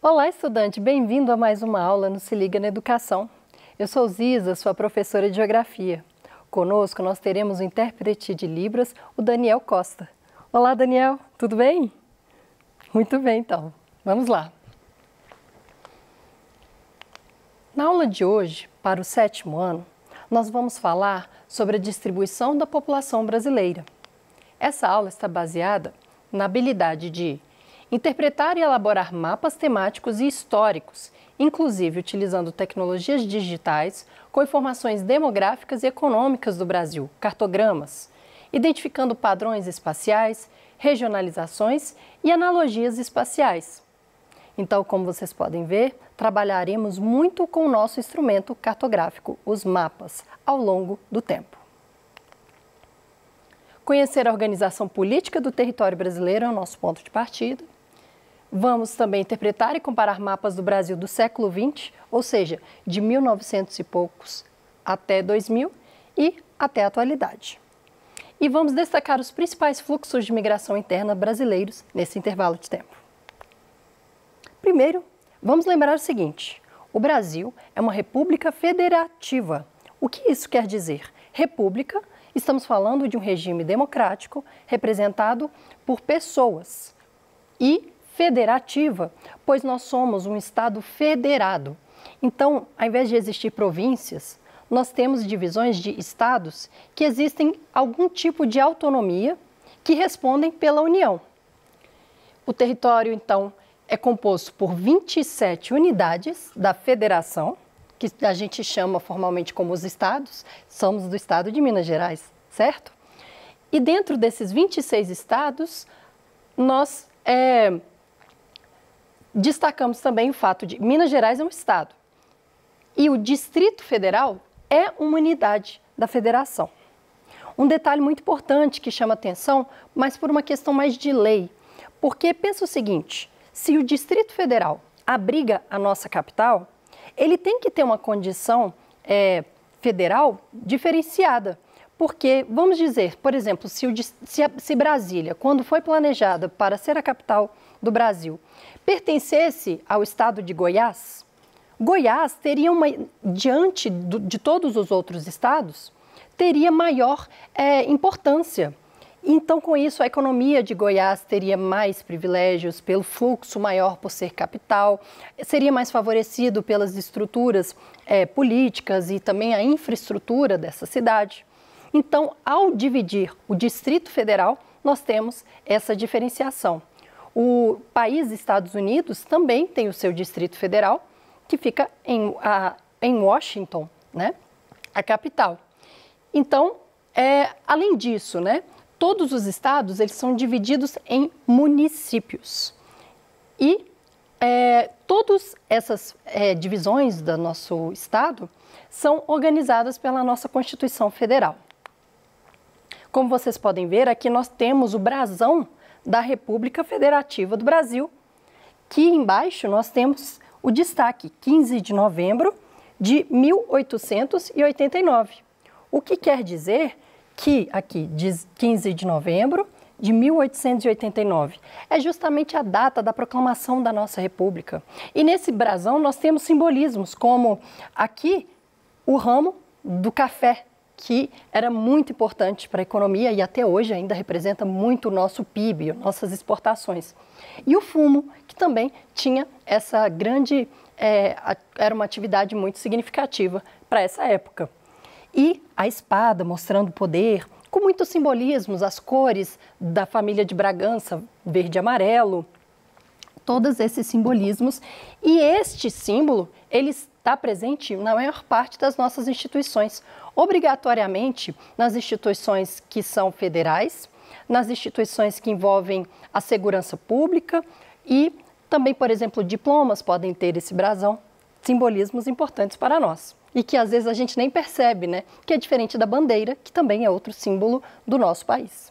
Olá, estudante! Bem-vindo a mais uma aula no Se Liga na Educação. Eu sou Ziza, sua professora de Geografia. Conosco nós teremos o intérprete de Libras, o Daniel Costa. Olá, Daniel! Tudo bem? Muito bem, então. Vamos lá. Na aula de hoje, para o 7º ano, nós vamos falar sobre a distribuição da população brasileira. Essa aula está baseada na habilidade de interpretar e elaborar mapas temáticos e históricos, inclusive utilizando tecnologias digitais com informações demográficas e econômicas do Brasil, cartogramas, identificando padrões espaciais, regionalizações e analogias espaciais. Então, como vocês podem ver, trabalharemos muito com o nosso instrumento cartográfico, os mapas, ao longo do tempo. Conhecer a organização política do território brasileiro é o nosso ponto de partida. Vamos também interpretar e comparar mapas do Brasil do século XX, ou seja, de 1900 e poucos até 2000 e até a atualidade. E vamos destacar os principais fluxos de migração interna brasileiros nesse intervalo de tempo. Primeiro, vamos lembrar o seguinte: o Brasil é uma república federativa. O que isso quer dizer? República, estamos falando de um regime democrático representado por pessoas, e federativa, pois nós somos um Estado federado. Então, ao invés de existir províncias, nós temos divisões de estados que existem algum tipo de autonomia que respondem pela União. O território, então, é composto por 27 unidades da federação, que a gente chama formalmente como os estados. Somos do estado de Minas Gerais, certo? E dentro desses 26 estados, nós destacamos também o fato de Minas Gerais é um estado e o Distrito Federal é uma unidade da federação. Um detalhe muito importante que chama atenção, mas por uma questão mais de lei, porque pensa o seguinte: se o Distrito Federal abriga a nossa capital, ele tem que ter uma condição federal diferenciada. Porque, vamos dizer, por exemplo, se Brasília, quando foi planejada para ser a capital do Brasil, pertencesse ao estado de Goiás, Goiás teria diante de todos os outros estados, teria maior importância. Então, com isso, a economia de Goiás teria mais privilégios pelo fluxo maior por ser capital, seria mais favorecido pelas estruturas políticas e também a infraestrutura dessa cidade. Então, ao dividir o Distrito Federal, nós temos essa diferenciação. O país Estados Unidos também tem o seu Distrito Federal, que fica em Washington, né, a capital. Então, além disso, né, todos os estados eles são divididos em municípios. E todas essas divisões do nosso estado são organizadas pela nossa Constituição Federal. Como vocês podem ver, aqui nós temos o brasão da República Federativa do Brasil, que embaixo nós temos o destaque 15 de novembro de 1889. O que quer dizer que aqui diz 15 de novembro de 1889. É justamente a data da proclamação da nossa República. E nesse brasão nós temos simbolismos, como aqui o ramo do café, que era muito importante para a economia e até hoje ainda representa muito o nosso PIB, nossas exportações. E o fumo, que também tinha essa grande, era uma atividade muito significativa para essa época. E a espada, mostrando poder, com muitos simbolismos, as cores da família de Bragança, verde e amarelo, todos esses simbolismos. E este símbolo, ele está presente na maior parte das nossas instituições, obrigatoriamente nas instituições que são federais, nas instituições que envolvem a segurança pública e também, por exemplo, diplomas podem ter esse brasão, simbolismos importantes para nós. E que às vezes a gente nem percebe, né? Que é diferente da bandeira, que também é outro símbolo do nosso país.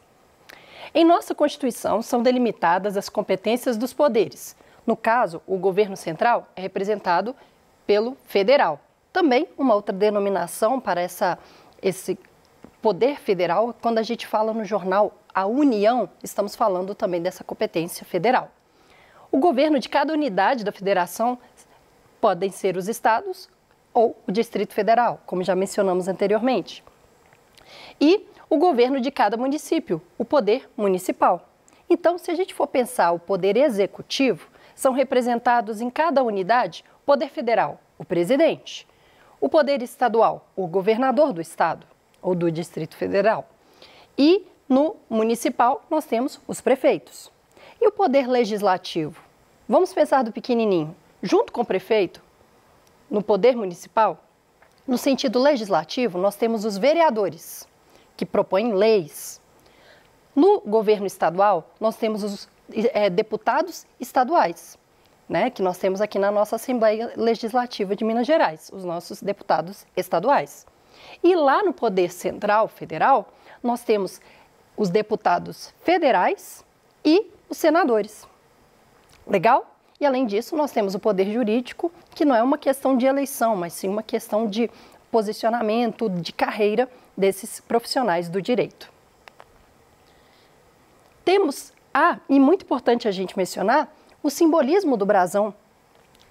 Em nossa Constituição são delimitadas as competências dos poderes. No caso, o governo central é representado pelo federal. Também uma outra denominação para esse poder federal, quando a gente fala no jornal a União, estamos falando também dessa competência federal. O governo de cada unidade da federação podem ser os estados ou o Distrito Federal, como já mencionamos anteriormente. E o governo de cada município, o poder municipal. Então, se a gente for pensar o poder executivo, são representados em cada unidade o poder federal, o presidente, o poder estadual, o governador do estado ou do Distrito Federal. E no municipal nós temos os prefeitos. E o poder legislativo? Vamos pensar do pequenininho. Junto com o prefeito, no poder municipal, no sentido legislativo, nós temos os vereadores, que propõem leis. No governo estadual, nós temos os deputados estaduais, né, que nós temos aqui na nossa Assembleia Legislativa de Minas Gerais, os nossos deputados estaduais. E lá no Poder Central Federal, nós temos os deputados federais e os senadores. Legal? E além disso, nós temos o poder jurídico, que não é uma questão de eleição, mas sim uma questão de posicionamento, de carreira desses profissionais do direito. Temos, e muito importante a gente mencionar, o simbolismo do brasão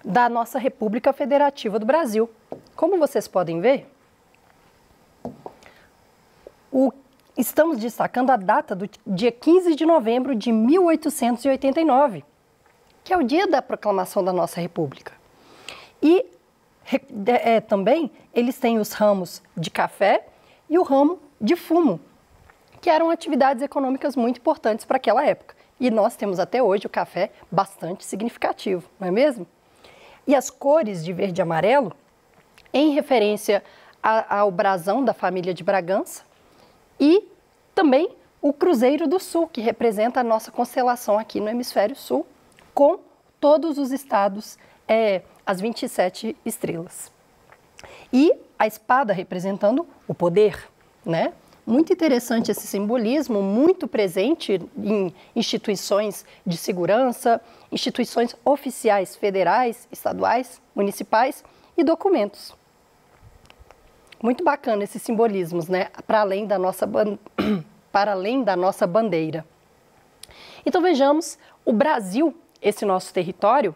da nossa República Federativa do Brasil. Como vocês podem ver, estamos destacando a data do dia 15 de novembro de 1889, que é o dia da proclamação da nossa República. E também eles têm os ramos de café e o ramo de fumo, que eram atividades econômicas muito importantes para aquela época. E nós temos até hoje o café bastante significativo, não é mesmo? E as cores de verde e amarelo, em referência ao brasão da família de Bragança, e também o Cruzeiro do Sul, que representa a nossa constelação aqui no Hemisfério Sul, com todos os estados, as 27 estrelas. E a espada representando o poder, né? Muito interessante esse simbolismo, muito presente em instituições de segurança, instituições oficiais federais, estaduais, municipais e documentos. Muito bacana esses simbolismos, né? Para além da nossa bandeira. Então vejamos, o Brasil, esse nosso território,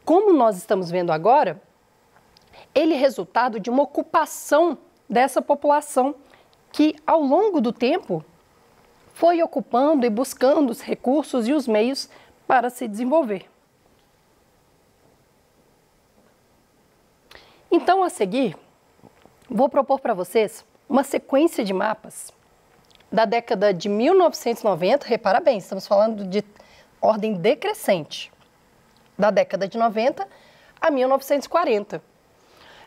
como nós estamos vendo agora, ele é resultado de uma ocupação dessa população que, ao longo do tempo, foi ocupando e buscando os recursos e os meios para se desenvolver. Então, a seguir, vou propor para vocês uma sequência de mapas da década de 1990, repara bem, estamos falando de ordem decrescente, da década de 90 a 1940.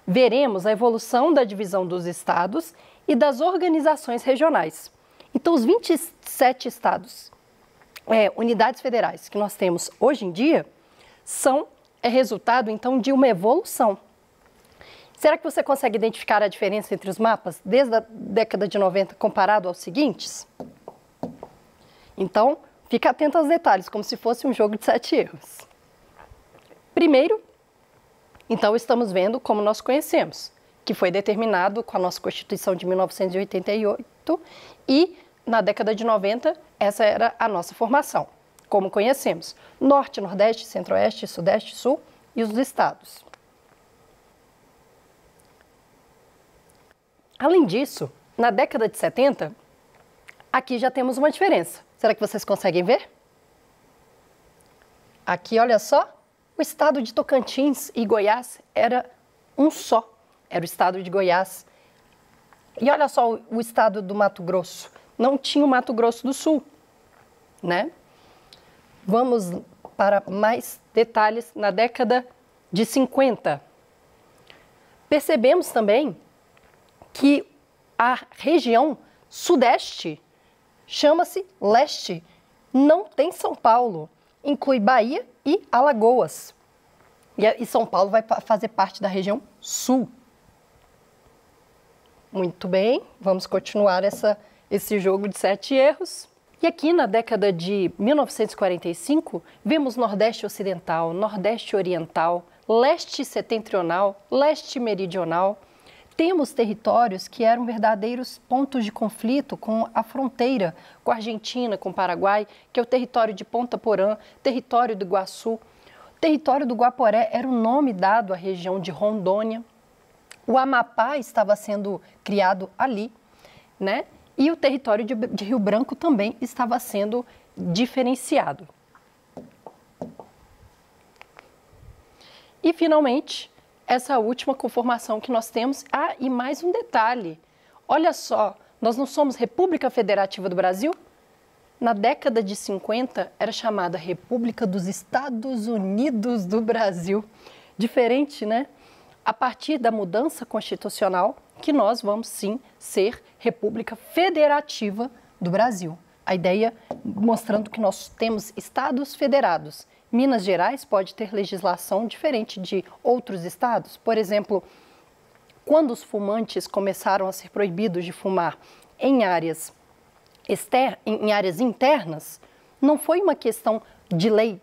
Veremos a evolução da divisão dos estados e das organizações regionais. Então, os 27 estados, unidades federais que nós temos hoje em dia, são resultado, então, de uma evolução. Será que você consegue identificar a diferença entre os mapas desde a década de 90 comparado aos seguintes? Então, fica atento aos detalhes, como se fosse um jogo de 7 erros. Primeiro, então, estamos vendo como nós conhecemos, que foi determinado com a nossa Constituição de 1988 e, na década de 90, essa era a nossa formação, como conhecemos. Norte, Nordeste, Centro-Oeste, Sudeste, Sul e os estados. Além disso, na década de 70, aqui já temos uma diferença. Será que vocês conseguem ver? Aqui, olha só, o estado de Tocantins e Goiás era um só. Era o estado de Goiás. E olha só o estado do Mato Grosso. Não tinha o Mato Grosso do Sul, né? Vamos para mais detalhes na década de 50. Percebemos também que a região sudeste chama-se leste. Não tem São Paulo. Inclui Bahia e Alagoas. E São Paulo vai fazer parte da região sul. Muito bem, vamos continuar esse jogo de 7 erros. E aqui na década de 1945, vemos Nordeste Ocidental, Nordeste Oriental, Leste Setentrional, Leste Meridional. Temos territórios que eram verdadeiros pontos de conflito com a fronteira com a Argentina, com o Paraguai, que é o território de Ponta Porã, território do Iguaçu. território do Guaporé era o nome dado à região de Rondônia. O Amapá estava sendo criado ali, né? E o território de Rio Branco também estava sendo diferenciado. E, finalmente, essa última conformação que nós temos. Ah, e mais um detalhe. Olha só, nós não somos República Federativa do Brasil? Na década de 50, era chamada República dos Estados Unidos do Brasil. Diferente, né? A partir da mudança constitucional, que nós vamos, sim, ser República Federativa do Brasil. A ideia mostrando que nós temos estados federados. Minas Gerais pode ter legislação diferente de outros estados. Por exemplo, quando os fumantes começaram a ser proibidos de fumar em áreas internas, não foi uma questão de lei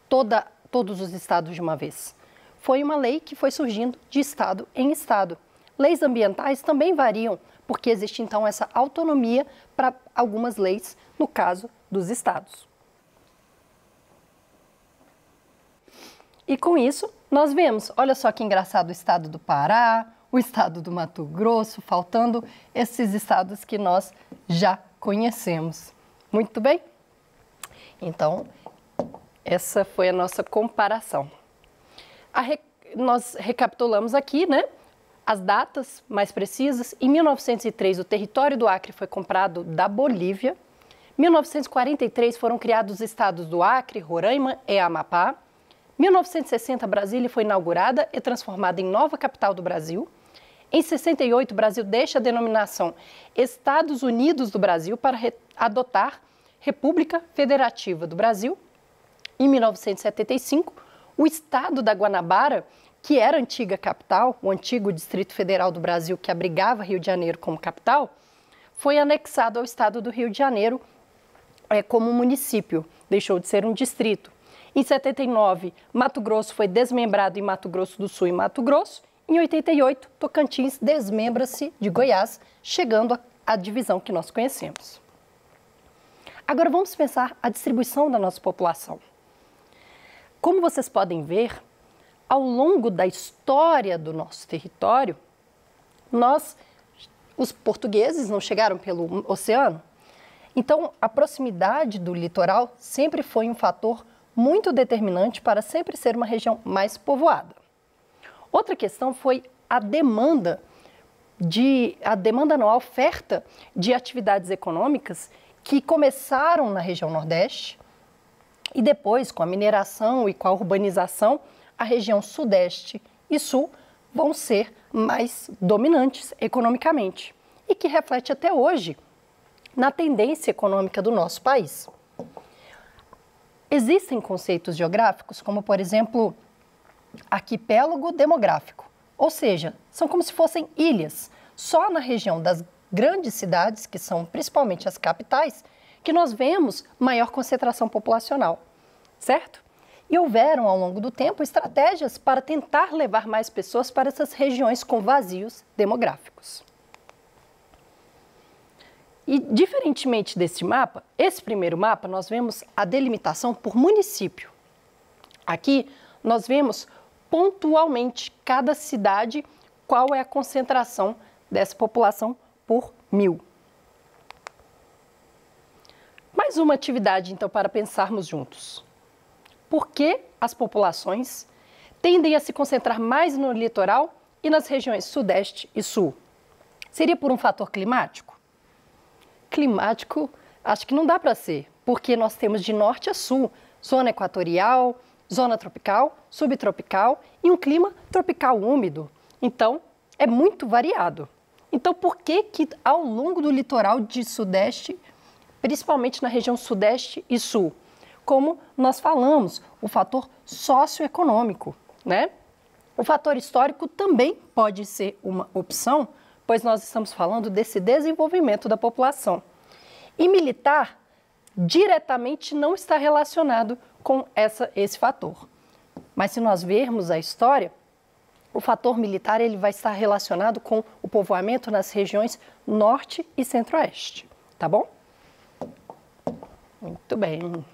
todos os estados de uma vez. Foi uma lei que foi surgindo de estado em estado. Leis ambientais também variam, porque existe então essa autonomia para algumas leis, no caso dos estados. E com isso, nós vemos, olha só que engraçado, o estado do Pará, o estado do Mato Grosso, faltando esses estados que nós já conhecemos. Muito bem? Então, essa foi a nossa comparação. Nós recapitulamos aqui, né, as datas mais precisas. Em 1903, o território do Acre foi comprado da Bolívia. Em 1943, foram criados os estados do Acre, Roraima e Amapá. Em 1960, Brasília foi inaugurada e transformada em nova capital do Brasil. Em 68, o Brasil deixa a denominação Estados Unidos do Brasil para adotar República Federativa do Brasil. Em 1975, o estado da Guanabara, que era a antiga capital, o antigo Distrito Federal do Brasil, que abrigava Rio de Janeiro como capital, foi anexado ao estado do Rio de Janeiro como município, deixou de ser um distrito. Em 79, Mato Grosso foi desmembrado em Mato Grosso do Sul e Mato Grosso. Em 88, Tocantins desmembra-se de Goiás, chegando à divisão que nós conhecemos. Agora vamos pensar a distribuição da nossa população. Como vocês podem ver, ao longo da história do nosso território, os portugueses não chegaram pelo oceano, então a proximidade do litoral sempre foi um fator muito determinante para sempre ser uma região mais povoada. Outra questão foi a demanda não, a oferta de atividades econômicas que começaram na região Nordeste e depois, com a mineração e com a urbanização, a região Sudeste e Sul vão ser mais dominantes economicamente e que reflete até hoje na tendência econômica do nosso país. Existem conceitos geográficos como, por exemplo, arquipélago demográfico, ou seja, são como se fossem ilhas. Só na região das grandes cidades, que são principalmente as capitais, que nós vemos maior concentração populacional, certo? E houveram, ao longo do tempo, estratégias para tentar levar mais pessoas para essas regiões com vazios demográficos. E, diferentemente deste mapa, esse primeiro mapa, nós vemos a delimitação por município. Aqui, nós vemos pontualmente cada cidade, qual é a concentração dessa população por 1000. Mais uma atividade, então, para pensarmos juntos. Por que as populações tendem a se concentrar mais no litoral e nas regiões Sudeste e Sul? Seria por um fator climático? Climático, acho que não dá para ser, porque nós temos de norte a sul, zona equatorial, zona tropical, subtropical e um clima tropical úmido. Então, é muito variado. Então, por que ao longo do litoral de Sudeste, principalmente na região Sudeste e Sul, como nós falamos, o fator socioeconômico, né? O fator histórico também pode ser uma opção, pois nós estamos falando desse desenvolvimento da população. E militar diretamente não está relacionado com esse fator. Mas se nós vermos a história, o fator militar ele vai estar relacionado com o povoamento nas regiões Norte e Centro-Oeste, tá bom? Muito bem.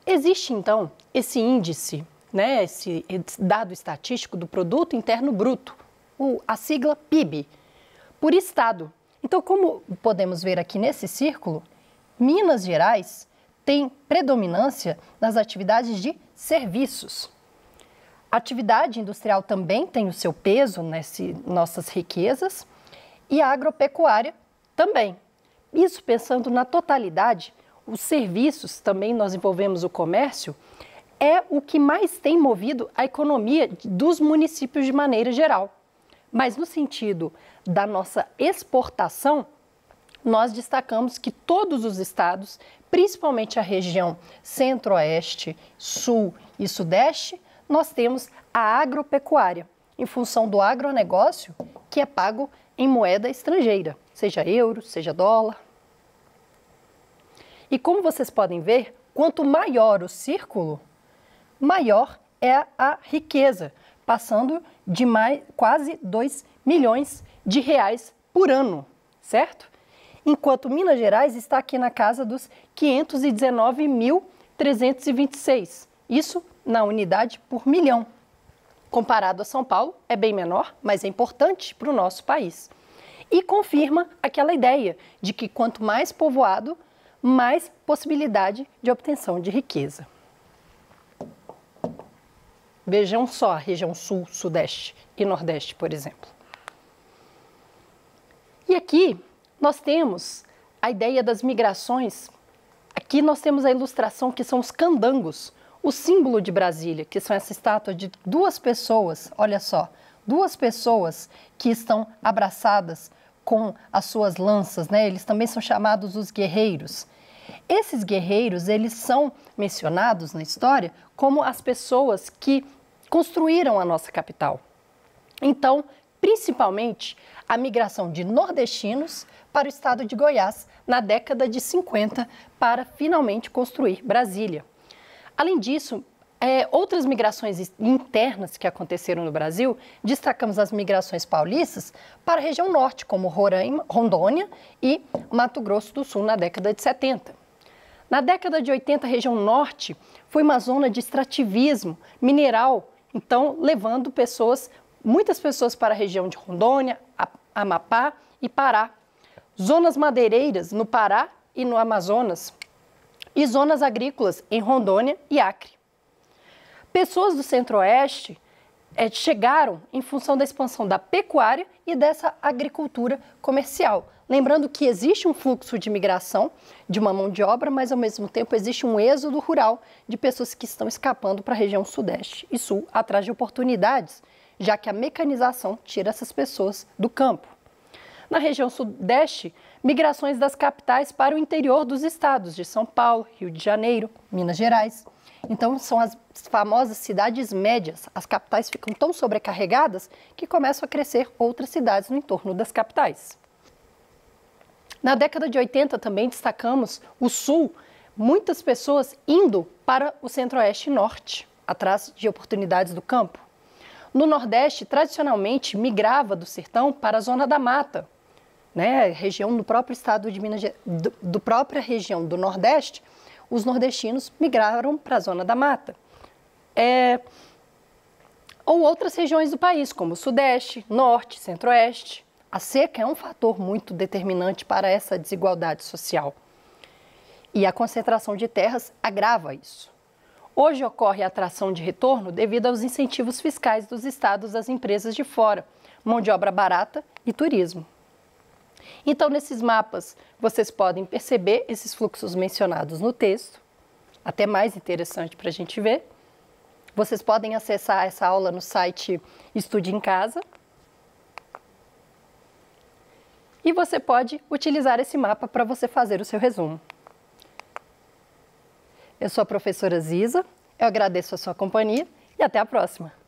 Existe, então, esse índice, né, esse dado estatístico do Produto Interno Bruto, a sigla PIB, por estado. Então, como podemos ver aqui nesse círculo, Minas Gerais tem predominância nas atividades de serviços. A atividade industrial também tem o seu peso nessas nossas riquezas e a agropecuária também. Isso pensando na totalidade, os serviços, também nós envolvemos o comércio, é o que mais tem movido a economia dos municípios de maneira geral. Mas no sentido da nossa exportação, nós destacamos que todos os estados, principalmente a região centro-oeste, sul e sudeste, nós temos a agropecuária, em função do agronegócio, que é pago em moeda estrangeira, seja euro, seja dólar. E como vocês podem ver, quanto maior o círculo, maior é a riqueza, passando de quase 2 milhões de reais por ano, certo? Enquanto Minas Gerais está aqui na casa dos 519.326, isso na unidade por milhão. Comparado a São Paulo, é bem menor, mas é importante para o nosso país. E confirma aquela ideia de que quanto mais povoado, mais possibilidade de obtenção de riqueza. Vejam só a região sul, sudeste e nordeste, por exemplo. E aqui nós temos a ideia das migrações. Aqui nós temos a ilustração que são os candangos, o símbolo de Brasília, que são essa estátua de duas pessoas, olha só, duas pessoas que estão abraçadas com as suas lanças, né? Eles também são chamados os guerreiros. Esses guerreiros, eles são mencionados na história como as pessoas que construíram a nossa capital. Então, principalmente, a migração de nordestinos para o estado de Goiás na década de 50 para finalmente construir Brasília. Além disso, outras migrações internas que aconteceram no Brasil, destacamos as migrações paulistas para a região norte, como Roraima, Rondônia e Mato Grosso do Sul na década de 70. Na década de 80, a região norte foi uma zona de extrativismo mineral, então levando muitas pessoas para a região de Rondônia, Amapá e Pará. Zonas madeireiras no Pará e no Amazonas e zonas agrícolas em Rondônia e Acre. Pessoas do Centro-Oeste chegaram em função da expansão da pecuária e dessa agricultura comercial. Lembrando que existe um fluxo de migração de uma mão de obra, mas ao mesmo tempo existe um êxodo rural de pessoas que estão escapando para a região Sudeste e Sul atrás de oportunidades, já que a mecanização tira essas pessoas do campo. Na região Sudeste, migrações das capitais para o interior dos estados de São Paulo, Rio de Janeiro, Minas Gerais. Então, são as famosas cidades médias. As capitais ficam tão sobrecarregadas que começam a crescer outras cidades no entorno das capitais. Na década de 80 também destacamos o Sul, muitas pessoas indo para o Centro-Oeste e Norte, atrás de oportunidades do campo. No Nordeste, tradicionalmente, migrava do sertão para a Zona da Mata, né? Região do próprio estado de Minas Gerais, própria região do Nordeste, os nordestinos migraram para a Zona da Mata. Ou outras regiões do país, como o Sudeste, Norte, Centro-Oeste. A seca é um fator muito determinante para essa desigualdade social. E a concentração de terras agrava isso. Hoje ocorre a atração de retorno devido aos incentivos fiscais dos estados às empresas de fora, mão de obra barata e turismo. Então, nesses mapas, vocês podem perceber esses fluxos mencionados no texto, até mais interessante para a gente ver. Vocês podem acessar essa aula no site Estude em Casa. E você pode utilizar esse mapa para você fazer o seu resumo. Eu sou a professora Ziza, eu agradeço a sua companhia e até a próxima!